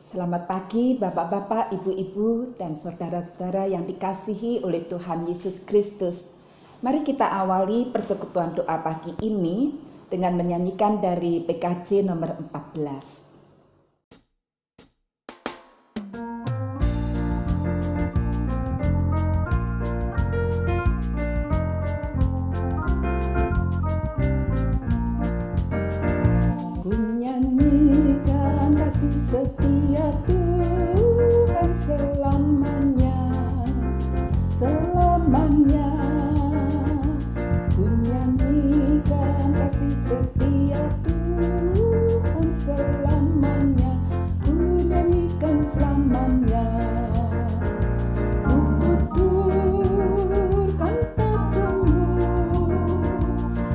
Selamat pagi Bapak-bapak, Ibu-ibu, dan saudara-saudara yang dikasihi oleh Tuhan Yesus Kristus. Mari kita awali persekutuan doa pagi ini dengan menyanyikan dari PKJ nomor 14. Kunyanyikan kasih setia Tuhan selamanya, selamanya. Kunyanyikan kasih setia Tuhan selamanya, kunyanyikan selamanya. Kututurkan tak jemu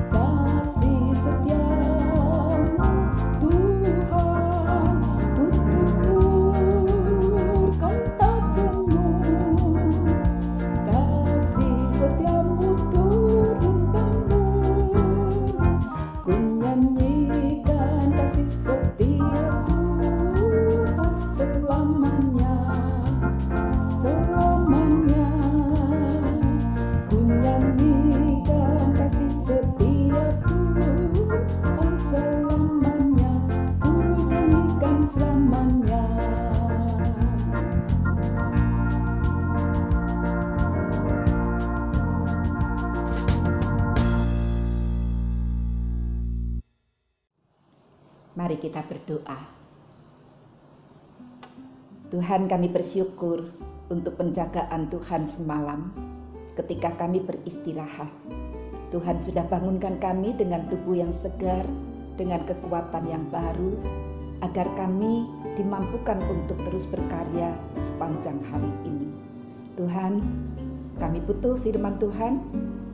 kasih setiamu Tuhan, kututurkan tak jemu kasih setiamu turun-temurun. Kunyanyikan kasih setia Tuhan selamanya, selamanya. Kunyanyikan kasih setia Tuhan selamanya, kunyanyikan selamanya. Mari kita berdoa. Tuhan, kami bersyukur untuk penjagaan Tuhan semalam ketika kami beristirahat. Tuhan sudah bangunkan kami dengan tubuh yang segar, dengan kekuatan yang baru, agar kami dimampukan untuk terus berkarya sepanjang hari ini. Tuhan, kami butuh firman Tuhan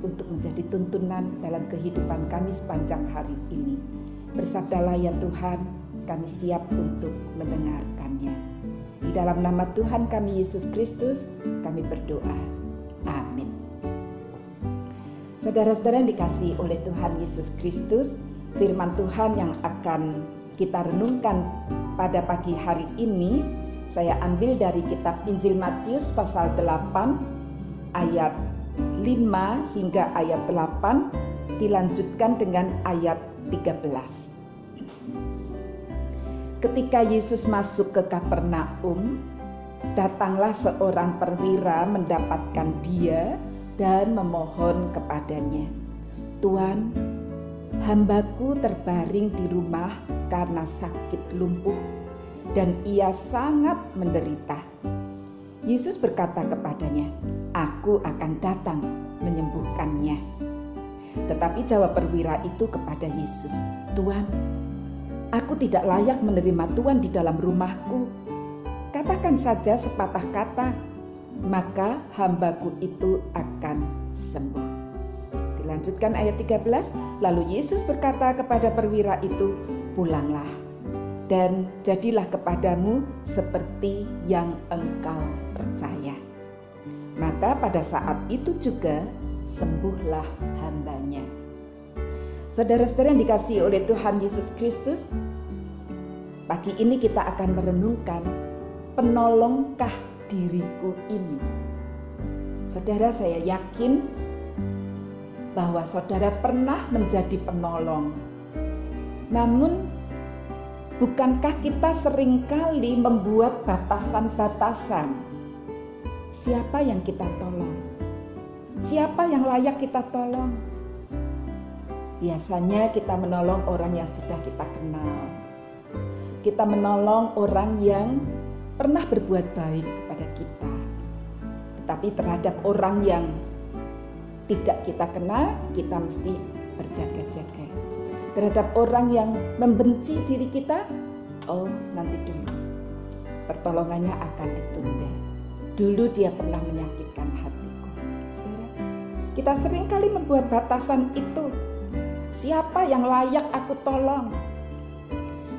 untuk menjadi tuntunan dalam kehidupan kami sepanjang hari ini. Bersabdalah ya Tuhan, kami siap untuk mendengarkannya. Di dalam nama Tuhan kami Yesus Kristus, kami berdoa. Amin. Saudara-saudara yang dikasihi oleh Tuhan Yesus Kristus, firman Tuhan yang akan kita renungkan pada pagi hari ini, saya ambil dari kitab Injil Matius pasal 8, ayat 5 hingga ayat 8, dilanjutkan dengan ayat 13. Ketika Yesus masuk ke Kapernaum, datanglah seorang perwira mendapatkan dia dan memohon kepadanya, "Tuan, hambaku terbaring di rumah karena sakit lumpuh dan ia sangat menderita." Yesus berkata kepadanya, "Aku akan datang menyembuhkannya." Tetapi jawab perwira itu kepada Yesus, "Tuan, aku tidak layak menerima Tuan di dalam rumahku. Katakan saja sepatah kata, maka hambaku itu akan sembuh." Dilanjutkan ayat 13, lalu Yesus berkata kepada perwira itu, "Pulanglah, dan jadilah kepadamu seperti yang engkau percaya." Maka pada saat itu juga sembuhlah hambanya. Saudara-saudara yang dikasihi oleh Tuhan Yesus Kristus, pagi ini kita akan merenungkan, penolongkah diriku ini? Saudara, saya yakin bahwa saudara pernah menjadi penolong. Namun, bukankah kita seringkali membuat batasan-batasan? Siapa yang kita tolong? Siapa yang layak kita tolong? Biasanya kita menolong orang yang sudah kita kenal. Kita menolong orang yang pernah berbuat baik kepada kita. Tetapi terhadap orang yang tidak kita kenal, kita mesti berjaga-jaga. Terhadap orang yang membenci diri kita, oh nanti dulu, pertolongannya akan ditunda. Dulu dia pernah menyakitkan hatiku. Saudara, kita seringkali membuat batasan itu. Siapa yang layak aku tolong?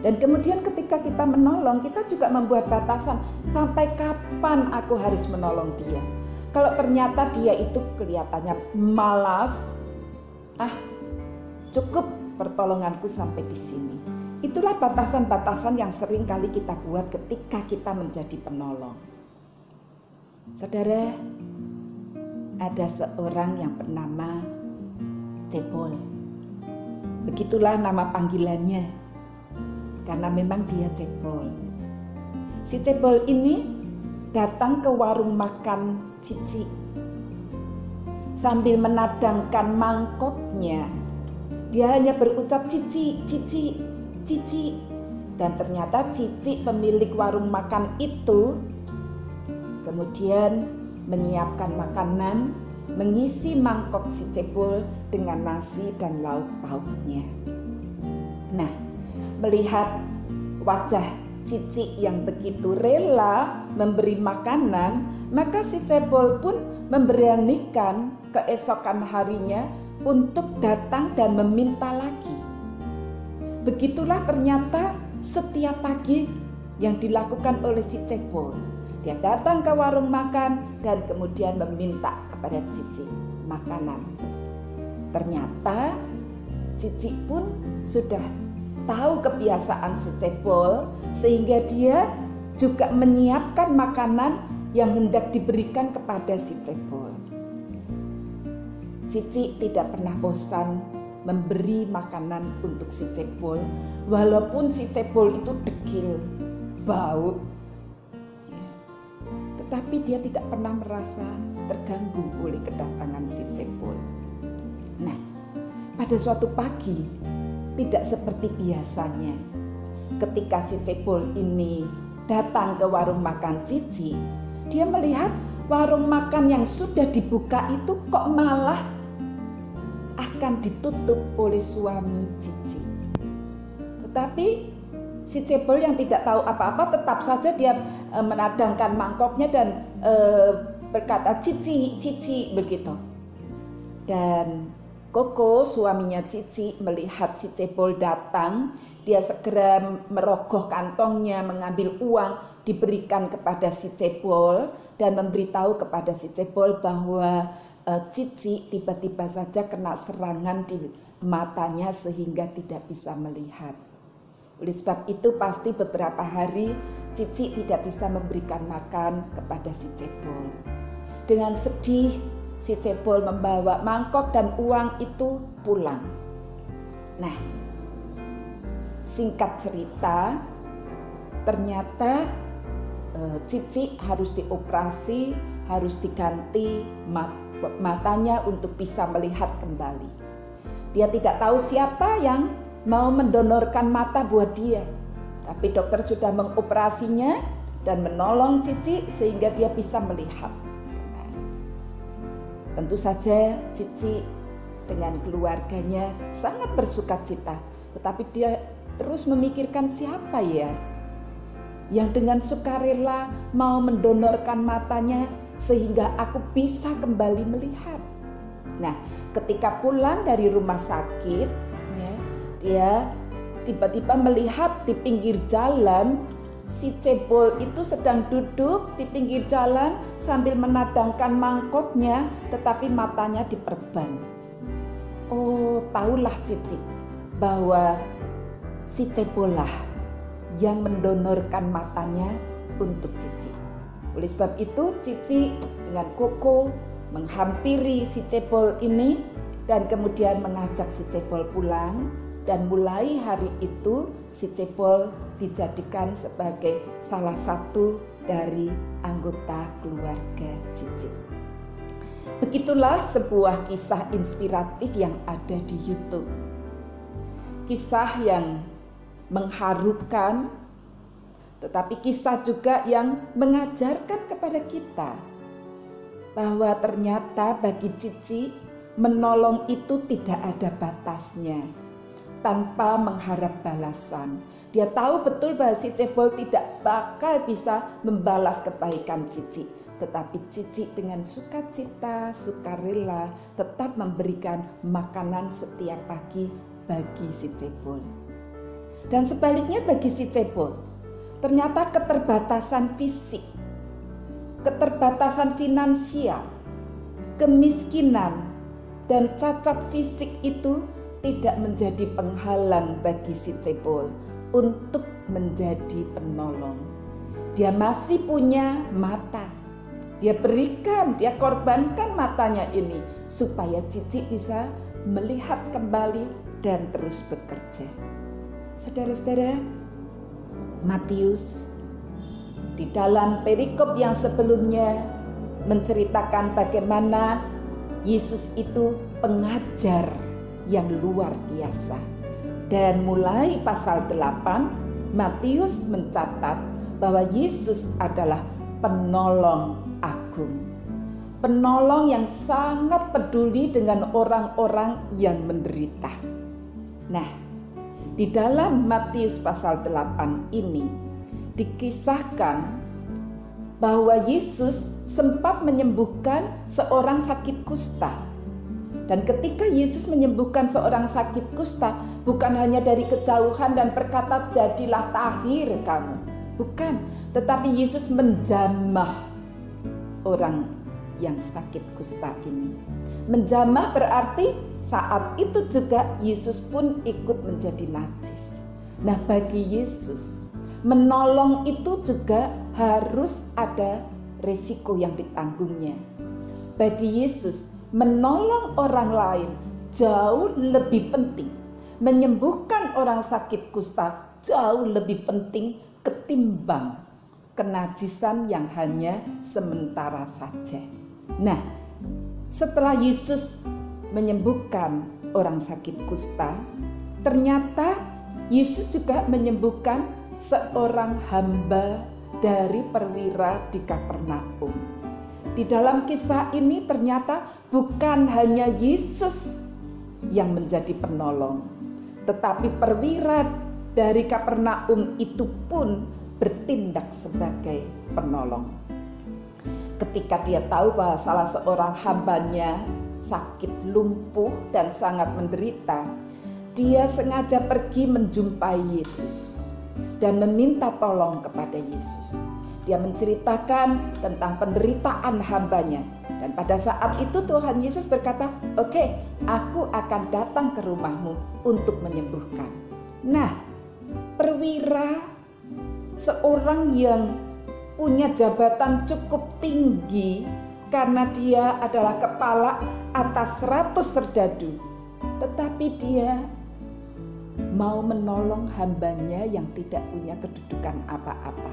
Dan kemudian ketika kita menolong, kita juga membuat batasan. Sampai kapan aku harus menolong dia? Kalau ternyata dia itu kelihatannya malas, cukup pertolonganku sampai di sini. Itulah batasan-batasan yang sering kali kita buat ketika kita menjadi penolong. Saudara, ada seorang yang bernama Cebol. Begitulah nama panggilannya, karena memang dia cebol. Si cebol ini datang ke warung makan Cici. Sambil menadangkan mangkoknya, dia hanya berucap Cici, Cici, Cici. Dan ternyata Cici, pemilik warung makan itu, kemudian menyiapkan makanan, mengisi mangkok si cebol dengan nasi dan lauk pauknya. Nah, melihat wajah Cici yang begitu rela memberi makanan, maka si cebol pun memberanikan keesokan harinya untuk datang dan meminta lagi. Begitulah ternyata setiap pagi yang dilakukan oleh si cebol. Dia datang ke warung makan dan kemudian meminta kepada Cici makanan. Ternyata Cici pun sudah tahu kebiasaan si cebol, sehingga dia juga menyiapkan makanan yang hendak diberikan kepada si cebol. Cici tidak pernah bosan memberi makanan untuk si cebol, walaupun si cebol itu dekil, bau, tetapi dia tidak pernah merasa terganggu oleh kedatangan si cebol. Nah, pada suatu pagi, tidak seperti biasanya, ketika si cebol ini datang ke warung makan Cici, dia melihat warung makan yang sudah dibuka itu kok malah akan ditutup oleh suami Cici. Tetapi si cebol yang tidak tahu apa-apa tetap saja dia menadangkan mangkoknya dan berkata Cici, Cici begitu. Dan Koko, suaminya Cici, melihat si cebol datang, dia segera merogoh kantongnya, mengambil uang, diberikan kepada si cebol dan memberitahu kepada si cebol bahwa Cici tiba-tiba saja kena serangan di matanya sehingga tidak bisa melihat. Oleh sebab itu pasti beberapa hari Cici tidak bisa memberikan makan kepada si cebol. Dengan sedih, si cebol membawa mangkok dan uang itu pulang. Nah, singkat cerita, ternyata Cici harus dioperasi, harus diganti matanya untuk bisa melihat kembali. Dia tidak tahu siapa yang mau mendonorkan mata buat dia, tapi dokter sudah mengoperasinya dan menolong Cici sehingga dia bisa melihat. Tentu saja Cici dengan keluarganya sangat bersukacita, tetapi dia terus memikirkan siapa ya yang dengan sukarela mau mendonorkan matanya sehingga aku bisa kembali melihat. Nah, ketika pulang dari rumah sakit, ya, dia tiba-tiba melihat di pinggir jalan si cebol itu sedang duduk di pinggir jalan sambil menadangkan mangkoknya, tetapi matanya diperban. Oh, tahulah Cici bahwa si cebol lah yang mendonorkan matanya untuk Cici. Oleh sebab itu Cici dengan Koko menghampiri si cebol ini dan kemudian mengajak si cebol pulang. Dan mulai hari itu si cebol dijadikan sebagai salah satu dari anggota keluarga Cici. Begitulah sebuah kisah inspiratif yang ada di YouTube. Kisah yang mengharukan, tetapi kisah juga yang mengajarkan kepada kita bahwa ternyata bagi Cici menolong itu tidak ada batasnya. Tanpa mengharap balasan. Dia tahu betul bahwa si cebol tidak bakal bisa membalas kebaikan Cici. Tetapi Cici dengan sukacita, sukarela tetap memberikan makanan setiap pagi bagi si cebol. Dan sebaliknya bagi si cebol, ternyata keterbatasan fisik, keterbatasan finansial, kemiskinan, dan cacat fisik itu tidak menjadi penghalang bagi si cepol untuk menjadi penolong. Dia masih punya mata. Dia berikan, dia korbankan matanya ini supaya Cici bisa melihat kembali dan terus bekerja. Saudara-saudara, Matius di dalam perikop yang sebelumnya menceritakan bagaimana Yesus itu pengajar yang luar biasa. Dan mulai pasal 8, Matius mencatat bahwa Yesus adalah penolong agung. Penolong yang sangat peduli dengan orang-orang yang menderita. Nah, di dalam Matius pasal 8 ini dikisahkan bahwa Yesus sempat menyembuhkan seorang sakit kusta. Dan ketika Yesus menyembuhkan seorang sakit kusta, bukan hanya dari kejauhan dan berkata, "Jadilah tahir kamu." Bukan, tetapi Yesus menjamah orang yang sakit kusta ini. Menjamah berarti saat itu juga Yesus pun ikut menjadi najis. Nah, bagi Yesus, menolong itu juga harus ada resiko yang ditanggungnya. Bagi Yesus, menolong orang lain jauh lebih penting. Menyembuhkan orang sakit kusta jauh lebih penting ketimbang kenajisan yang hanya sementara saja. Nah, setelah Yesus menyembuhkan orang sakit kusta, ternyata Yesus juga menyembuhkan seorang hamba dari perwira di Kapernaum. Di dalam kisah ini ternyata bukan hanya Yesus yang menjadi penolong, tetapi perwira dari Kapernaum itu pun bertindak sebagai penolong. Ketika dia tahu bahwa salah seorang hambanya sakit lumpuh dan sangat menderita, dia sengaja pergi menjumpai Yesus dan meminta tolong kepada Yesus. Dia menceritakan tentang penderitaan hambanya. Dan pada saat itu Tuhan Yesus berkata, "Oke, aku akan datang ke rumahmu untuk menyembuhkan." Nah, perwira, seorang yang punya jabatan cukup tinggi karena dia adalah kepala atas 100 serdadu. Tetapi dia mau menolong hambanya yang tidak punya kedudukan apa-apa.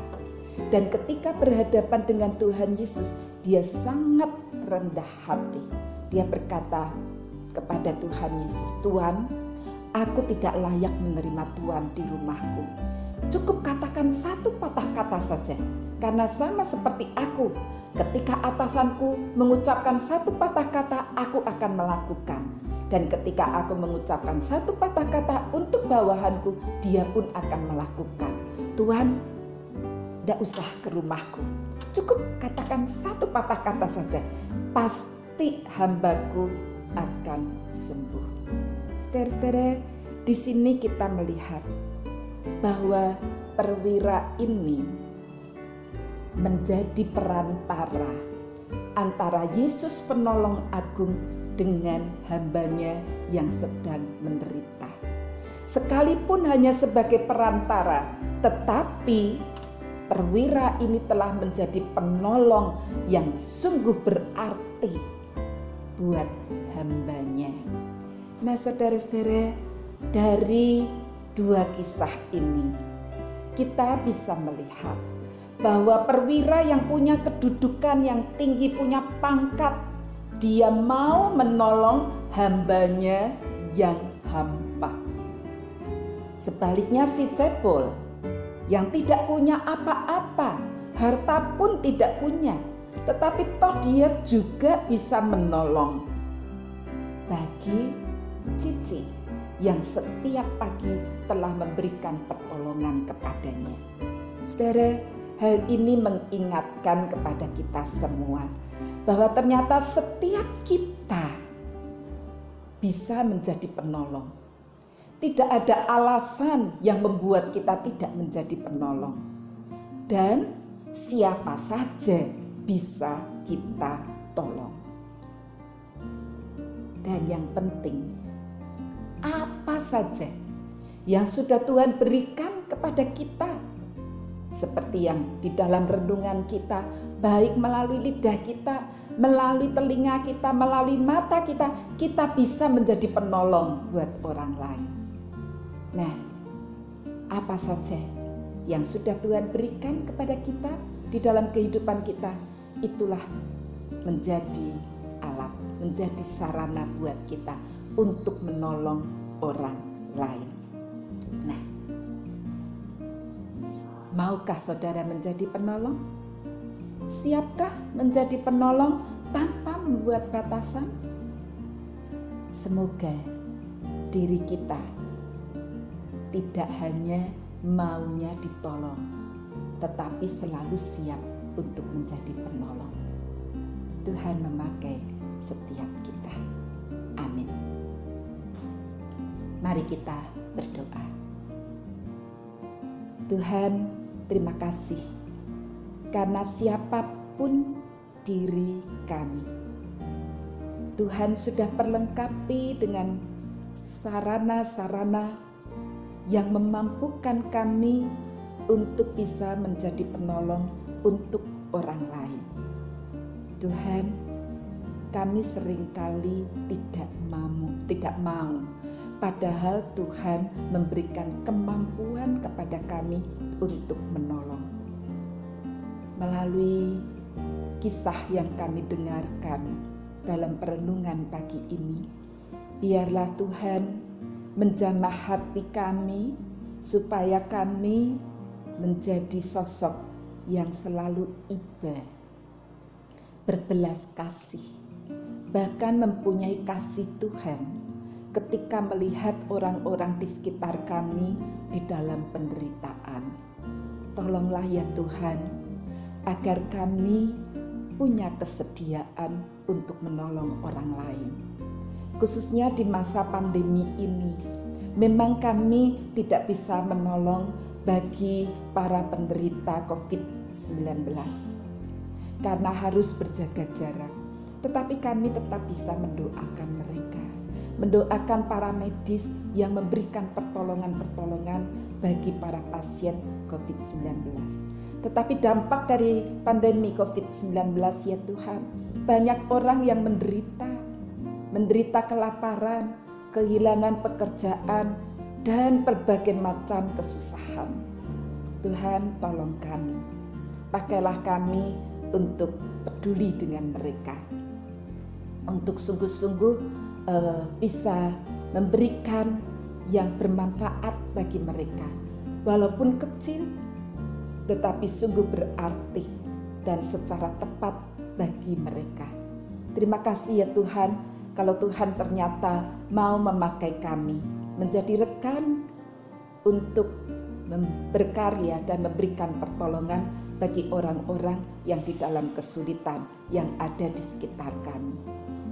Dan ketika berhadapan dengan Tuhan Yesus, dia sangat rendah hati. Dia berkata kepada Tuhan Yesus, "Tuhan, aku tidak layak menerima Tuhan di rumahku. Cukup katakan satu patah kata saja, karena sama seperti aku, ketika atasanku mengucapkan satu patah kata, aku akan melakukan. Dan ketika aku mengucapkan satu patah kata untuk bawahanku, dia pun akan melakukan. Tuhan, tidak usah ke rumahku. Cukup katakan satu patah kata saja, pasti hambaku akan sembuh." Saudara-saudara, di sini kita melihat bahwa perwira ini menjadi perantara antara Yesus penolong agung dengan hambanya yang sedang menderita. Sekalipun hanya sebagai perantara, tetapi perwira ini telah menjadi penolong yang sungguh berarti buat hambanya. Nah, saudara-saudara, dari dua kisah ini kita bisa melihat bahwa perwira yang punya kedudukan yang tinggi, punya pangkat, dia mau menolong hambanya yang hampa. Sebaliknya si cepol yang tidak punya apa-apa, harta pun tidak punya, tetapi toh dia juga bisa menolong bagi Cici yang setiap pagi telah memberikan pertolongan kepadanya. Saudara, hal ini mengingatkan kepada kita semua bahwa ternyata setiap kita bisa menjadi penolong. Tidak ada alasan yang membuat kita tidak menjadi penolong. Dan siapa saja bisa kita tolong. Dan yang penting, apa saja yang sudah Tuhan berikan kepada kita. Seperti yang di dalam renungan kita, baik melalui lidah kita, melalui telinga kita, melalui mata kita, kita bisa menjadi penolong buat orang lain. Nah, apa saja yang sudah Tuhan berikan kepada kita di dalam kehidupan kita, itulah menjadi alat, menjadi sarana buat kita untuk menolong orang lain. Nah, maukah saudara menjadi penolong? Siapkah menjadi penolong tanpa membuat batasan? Semoga diri kita tidak hanya maunya ditolong, tetapi selalu siap untuk menjadi penolong. Tuhan memakai setiap kita. Amin. Mari kita berdoa. Tuhan, terima kasih karena siapapun diri kami, Tuhan sudah perlengkapi dengan sarana-sarana yang memampukan kami untuk bisa menjadi penolong untuk orang lain. Tuhan, kami seringkali tidak mau, padahal Tuhan memberikan kemampuan kepada kami untuk menolong. Melalui kisah yang kami dengarkan dalam perenungan pagi ini, biarlah Tuhan menjamah hati kami supaya kami menjadi sosok yang selalu iba, berbelas kasih, bahkan mempunyai kasih Tuhan ketika melihat orang-orang di sekitar kami di dalam penderitaan. Tolonglah ya Tuhan, agar kami punya kesediaan untuk menolong orang lain. Khususnya di masa pandemi ini, memang kami tidak bisa menolong bagi para penderita COVID-19 karena harus berjaga jarak. Tetapi kami tetap bisa mendoakan mereka, mendoakan para medis yang memberikan pertolongan-pertolongan bagi para pasien COVID-19. Tetapi dampak dari pandemi COVID-19 ya Tuhan, banyak orang yang menderita kelaparan, kehilangan pekerjaan, dan berbagai macam kesusahan. Tuhan, tolong kami, pakailah kami untuk peduli dengan mereka, untuk sungguh-sungguh bisa memberikan yang bermanfaat bagi mereka, walaupun kecil, tetapi sungguh berarti dan secara tepat bagi mereka. Terima kasih ya Tuhan, kalau Tuhan ternyata mau memakai kami menjadi rekan untuk berkarya dan memberikan pertolongan bagi orang-orang yang di dalam kesulitan yang ada di sekitar kami.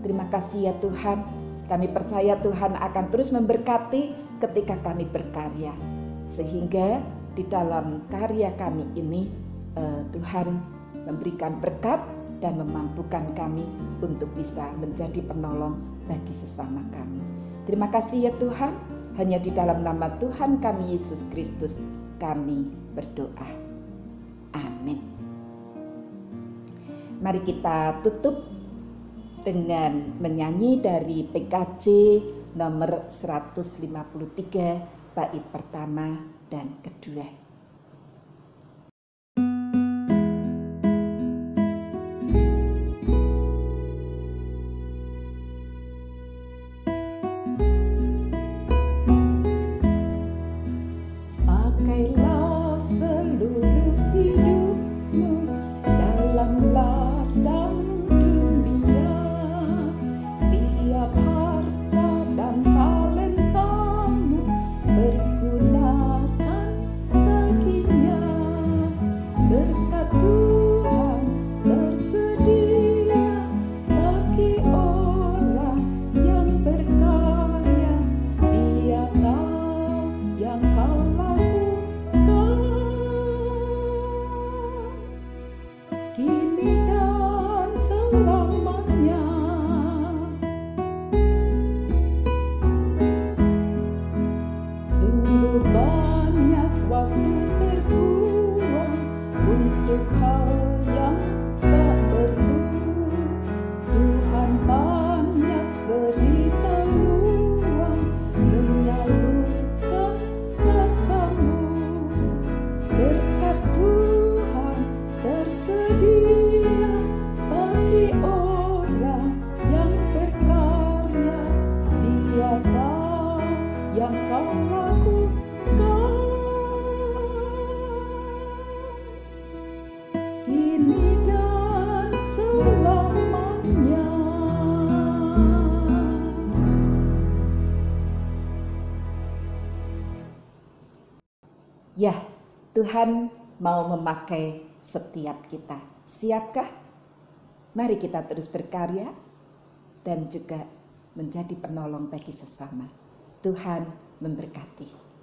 Terima kasih ya Tuhan, kami percaya Tuhan akan terus memberkati ketika kami berkarya, sehingga di dalam karya kami ini Tuhan memberikan berkat dan memampukan kami untuk bisa menjadi penolong bagi sesama kami. Terima kasih ya Tuhan, hanya di dalam nama Tuhan kami Yesus Kristus kami berdoa. Amin. Mari kita tutup dengan menyanyi dari PKJ nomor 153 bait pertama dan kedua. Pakailah seluruh hidupmu dalam ladang dunia, tiap harta dan talentamu bergunakan baginya. Berkat Tuhan tersedia bagi orang yang berkarya. Dia tahu yang kau lakukan kini dan selamanya. untuk hal yang tak perlu. Tuhan banyak beri peluang menyalurkan kasih-Mu. Berkat Tuhan tersedia bagi orang yang berkarya. Dia tahu yang kau lakukan kini dan selamanya. Ya, Tuhan mau memakai setiap kita. Siapkah? Mari kita terus berkarya dan juga menjadi penolong bagi sesama. Tuhan memberkati.